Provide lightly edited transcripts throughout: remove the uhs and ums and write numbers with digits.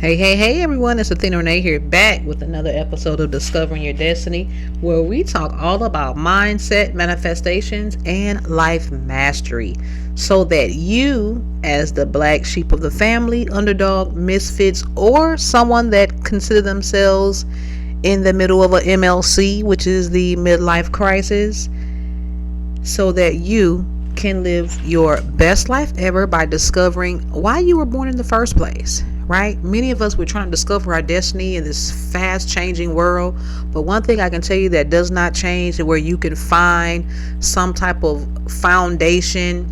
Hey, everyone, it's Athena Renee here, back with another episode of Discovering Your Destiny, where we talk all about mindset, manifestations, and life mastery, so that you, as the black sheep of the family, underdog, misfits, or someone that consider themselves in the middle of a MLC, which is the midlife crisis, so that you can live your best life ever by discovering why you were born in the first place, right? Many of us, we're trying to discover our destiny in this fast changing world, but one thing I can tell you that does not change, and where you can find some type of foundation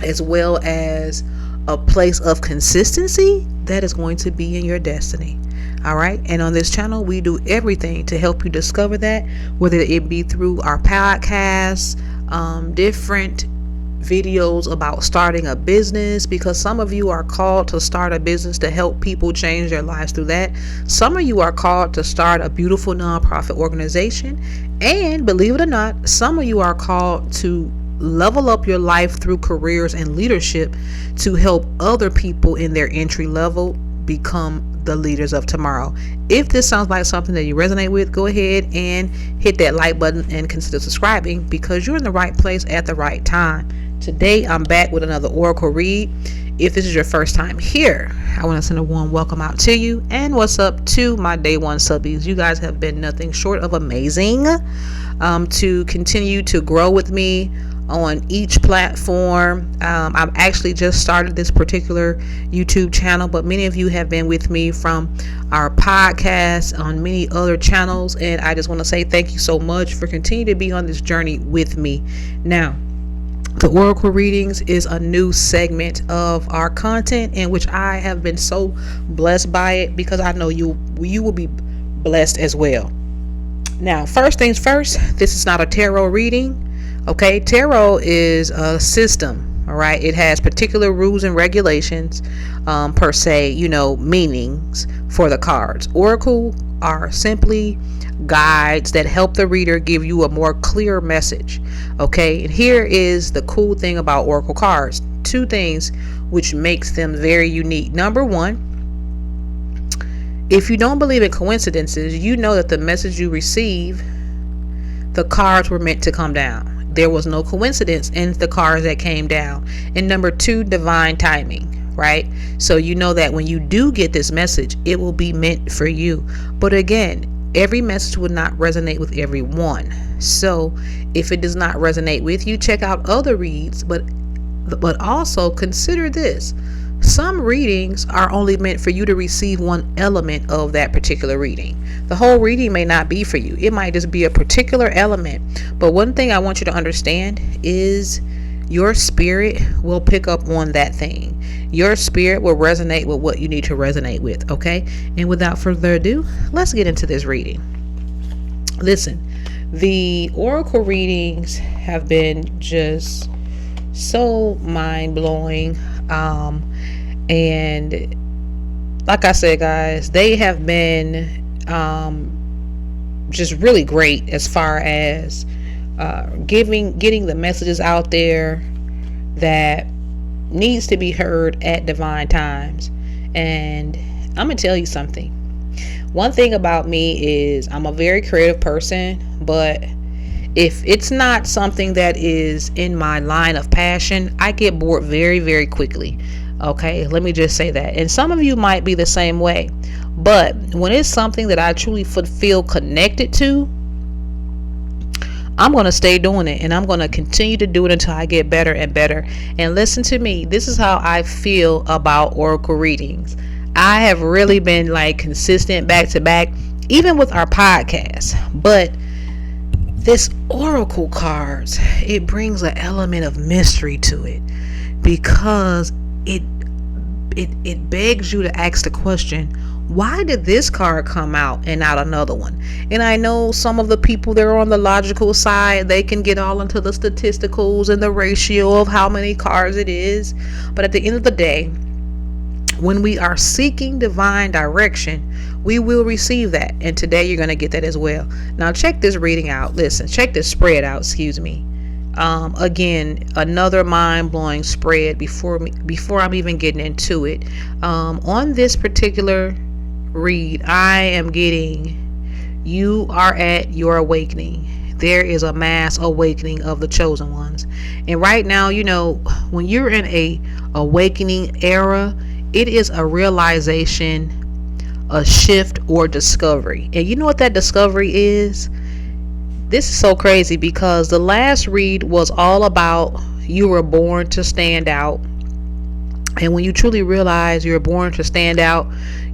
as well as a place of consistency, that is going to be in your destiny. All right. And on this channel, we do everything to help you discover that, whether it be through our podcasts, different videos about starting a business, because some of you are called to start a business to help people change their lives through that. Some of you are called to start a beautiful nonprofit organization. And believe it or not, some of you are called to level up your life through careers and leadership to help other people in their entry level become the leaders of tomorrow. If this sounds like something that you resonate with, go ahead and hit that like button and consider subscribing, because you're in the right place at the right time. Today I'm back with another oracle read. If this is your first time here, I want to send a warm welcome out to you, and what's up to my day one subbies. You guys have been nothing short of amazing. To continue to grow with me on each platform. I've actually just started this particular YouTube channel, but many of you have been with me from our podcast on many other channels, and I just want to say thank you so much for continuing to be on this journey with me. Now, the Oracle Readings is a new segment of our content in which I have been so blessed by it, because I know you will be blessed as well. Now, first things first, this is not a tarot reading. Okay, tarot is a system. All right, it has particular rules and regulations, per se, meanings for the cards. Oracle are simply guides that help the reader give you a more clear message. Okay, and here is the cool thing about Oracle cards. Two things which makes them very unique. Number one, if you don't believe in coincidences, you know that the message you receive, the cards were meant to come down. There was no coincidence in the cards that came down. And number two, divine timing, right? So you know that when you do get this message, it will be meant for you. But again, every message would not resonate with everyone. So if it does not resonate with you, check out other reads, but also consider this. Some readings are only meant for you to receive one element of that particular reading. The whole reading may not be for you. It might just be a particular element. But one thing I want you to understand is your spirit will pick up on that thing. Your spirit will resonate with what you need to resonate with, okay? And without further ado, let's get into this reading. Listen, the oracle readings have been just so mind-blowing. And like I said, guys, they have been just really great as far as getting the messages out there that needs to be heard at divine times. And I'm gonna tell you something. One thing about me is I'm a very creative person, but if it's not something that is in my line of passion, I get bored very, very quickly. Okay, let me just say that. And some of you might be the same way. But when it's something that I truly feel connected to, I'm going to stay doing it, and I'm going to continue to do it until I get better and better. And listen to me, this is how I feel about oracle readings. I have really been like consistent back to back, even with our podcast. But this oracle cards, it brings an element of mystery to it, because it begs you to ask the question, why did this card come out and not another one? And I know some of the people that are on the logical side, they can get all into the statisticals and the ratio of how many cards it is. But at the end of the day, when we are seeking divine direction, we will receive that. And today you're going to get that as well. Now check this reading out. Listen, check this spread out, excuse me. Again, another mind-blowing spread before I'm even getting into it. On this particular read, I am getting, you are at your awakening. There is a mass awakening of the chosen ones. And right now, when you're in a awakening era, it is a realization, a shift, or discovery. And you know what that discovery is? This is so crazy because the last read was all about you were born to stand out. And when you truly realize you're born to stand out,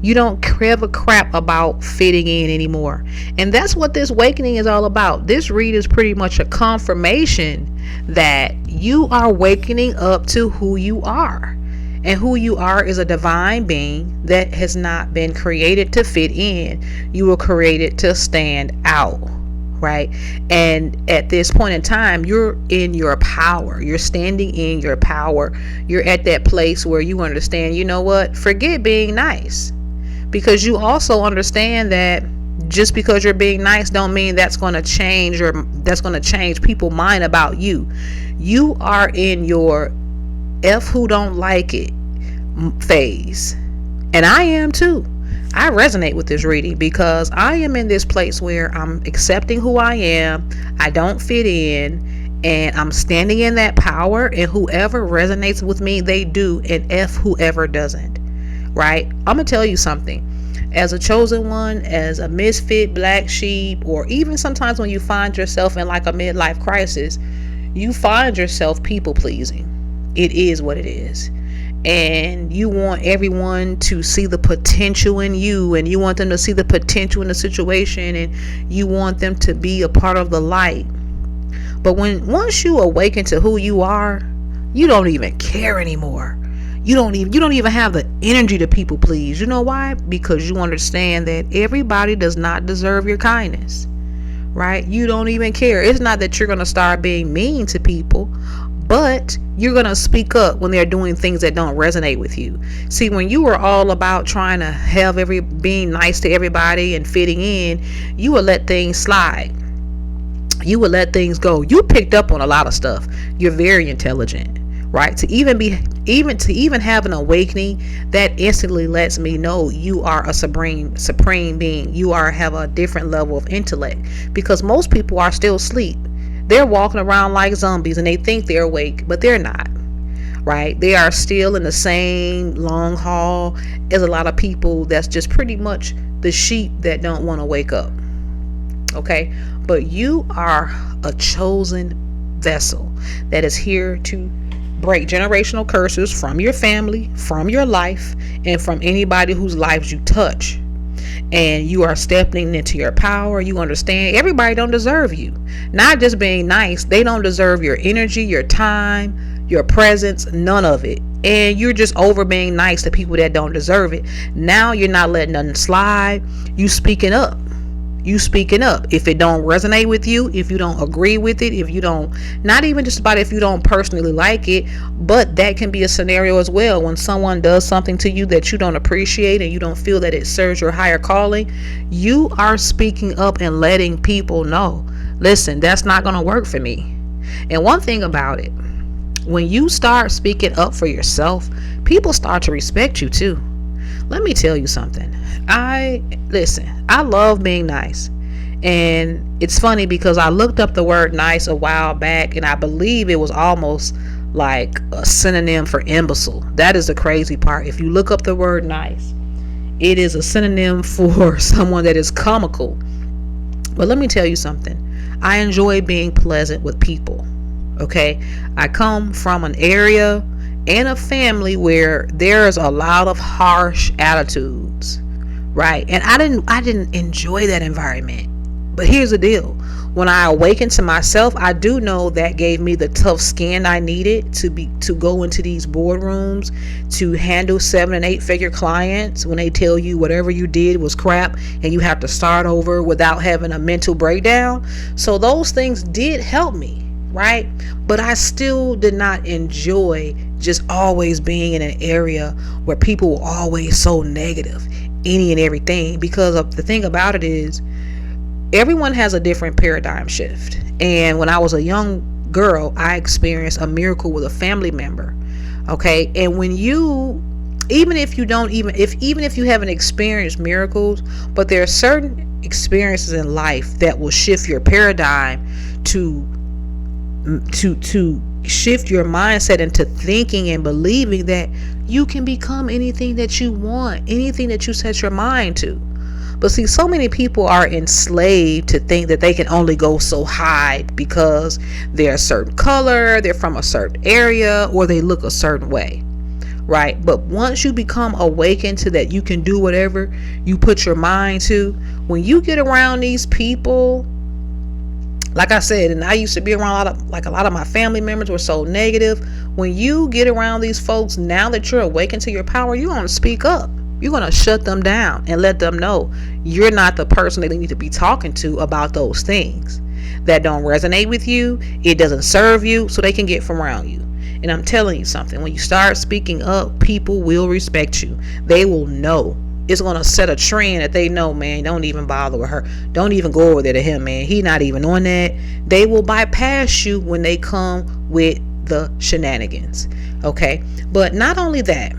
you don't give a crap about fitting in anymore. And that's what this awakening is all about. This read is pretty much a confirmation that you are awakening up to who you are. And who you are is a divine being that has not been created to fit in. You were created to stand out. Right? And at this point in time, you're in your power. You're standing in your power. You're at that place where you understand, you know what? Forget being nice. Because you also understand that just because you're being nice don't mean that's going to change, or that's going to change people's mind about you. You are in your F who don't like it phase. And I am too. I resonate with this reading because I am in this place where I'm accepting who I am. I don't fit in, and I'm standing in that power, and whoever resonates with me, they do, and F whoever doesn't. Right? I'm going to tell you something. As a chosen one, as a misfit, black sheep, or even sometimes when you find yourself in like a midlife crisis, you find yourself people pleasing. It is what it is. And you want everyone to see the potential in you, and you want them to see the potential in the situation, and you want them to be a part of the light. But once you awaken to who you are, you don't even care anymore. You don't even have the energy to people please. You know why? Because you understand that everybody does not deserve your kindness. Right? You don't even care. It's not that you're going to start being mean to people, but you're going to speak up when they're doing things that don't resonate with you. See, when you were all about trying to have being nice to everybody and fitting in, you would let things slide. You would let things go. You picked up on a lot of stuff. You're very intelligent, right? To even have an awakening, that instantly lets me know you are a supreme being. You have a different level of intellect, because most people are still asleep. They're walking around like zombies and they think they're awake, but they're not. Right? They are still in the same long haul as a lot of people that's just pretty much the sheep that don't want to wake up. Okay? But you are a chosen vessel that is here to break generational curses from your family, from your life, and from anybody whose lives you touch. And you are stepping into your power. You understand everybody don't deserve you. Not just being nice, they don't deserve your energy, your time, your presence, none of it. And you're just over being nice to people that don't deserve it. Now you're not letting nothing slide. You speaking up. If it don't resonate with you, if you don't agree with it, if you don't, not even just about if you don't personally like it, but that can be a scenario as well. When someone does something to you that you don't appreciate and you don't feel that it serves your higher calling, you are speaking up and letting people know, listen, that's not going to work for me. And one thing about it, when you start speaking up for yourself, people start to respect you too. Let me tell you something. I love being nice. And it's funny because I looked up the word nice a while back, and I believe it was almost like a synonym for imbecile. That is the crazy part. If you look up the word nice, it is a synonym for someone that is comical. But let me tell you something. I enjoy being pleasant with people. Okay? I come from an area and a family where there's a lot of harsh attitudes, right? And I didn't enjoy that environment. But here's the deal. When I awakened to myself, I do know that gave me the tough skin I needed to go into these boardrooms, to handle 7 and 8 figure clients when they tell you whatever you did was crap and you have to start over without having a mental breakdown. So those things did help me, right? But I still did not enjoy just always being in an area where people were always so negative, any and everything. Because of the thing about it is, everyone has a different paradigm shift. And when I was a young girl, I experienced a miracle with a family member. Okay. And when you, even if you don't even if you haven't experienced miracles, but there are certain experiences in life that will shift your paradigm to shift your mindset into thinking and believing that you can become anything that you want, anything that you set your mind to. But see, so many people are enslaved to think that they can only go so high because they're a certain color, they're from a certain area, or they look a certain way, right? But once you become awakened to that you can do whatever you put your mind to, when you get around these people, like I said, and I used to be around a lot of my family members were so negative. When you get around these folks, now that you're awakened to your power, you're going to speak up. You're going to shut them down and let them know you're not the person they need to be talking to about those things that don't resonate with you. It doesn't serve you, so they can get from around you. And I'm telling you something, when you start speaking up, people will respect you. They will know. It's going to set a trend that they know, man, don't even bother with her. Don't even go over there to him, man. He not even on that. They will bypass you when they come with the shenanigans. Okay. But not only that,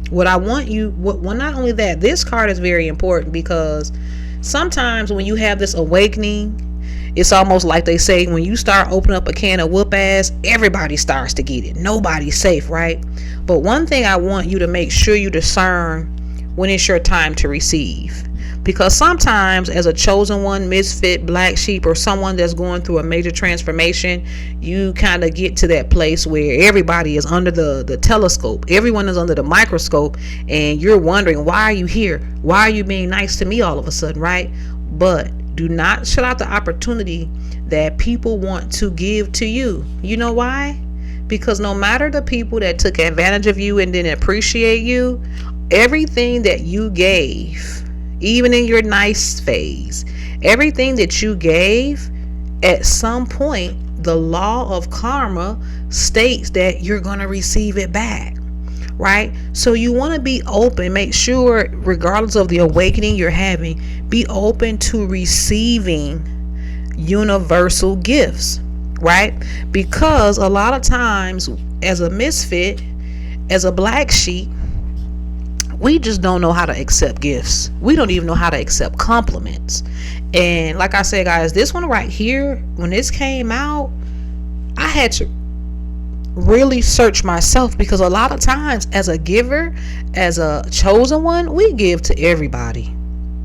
not only that, this card is very important because sometimes when you have this awakening, it's almost like they say, when you start opening up a can of whoop ass, everybody starts to get it. Nobody's safe, right? But one thing I want you to make sure you discern when it's your time to receive. Because sometimes as a chosen one, misfit, black sheep, or someone that's going through a major transformation, you kind of get to that place where everybody is under the telescope. Everyone is under the microscope, and you're wondering, why are you here? Why are you being nice to me all of a sudden, right? But do not shut out the opportunity that people want to give to you. You know why? Because no matter the people that took advantage of you and didn't appreciate you, everything that you gave, even in your nice phase, everything that you gave, at some point, the law of karma states that you're going to receive it back, right? So you want to be open. Make sure, regardless of the awakening you're having, be open to receiving universal gifts, right? Because a lot of times, as a misfit, as a black sheep, we just don't know how to accept gifts. We don't even know how to accept compliments. And like I said, guys, this one right here, when this came out, I had to really search myself, because a lot of times as a giver, as a chosen one, we give to everybody.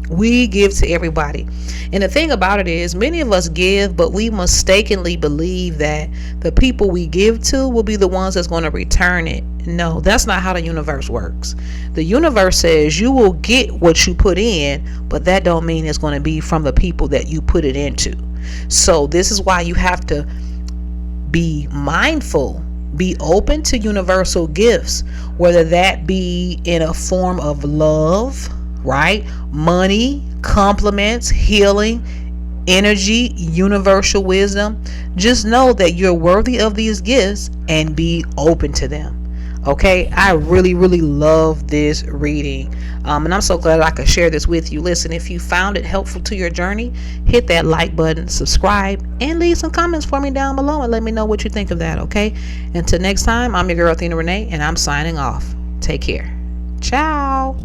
We give to everybody. And the thing about it is, many of us give, but we mistakenly believe that the people we give to will be the ones that's going to return it. No, that's not how the universe works. The universe says you will get what you put in, but that don't mean it's going to be from the people that you put it into. So this is why you have to be mindful, be open to universal gifts, whether that be in a form of love, right? Money, compliments, healing, energy, universal wisdom. Just know that you're worthy of these gifts and be open to them. Okay, I really love this reading, and I'm so glad I could share this with you. Listen, if you found it helpful to your journey, hit that like button, subscribe, and leave some comments for me down below and let me know what you think of that. Okay, until next time, I'm your girl Athena Renee, and I'm signing off. Take care. Ciao.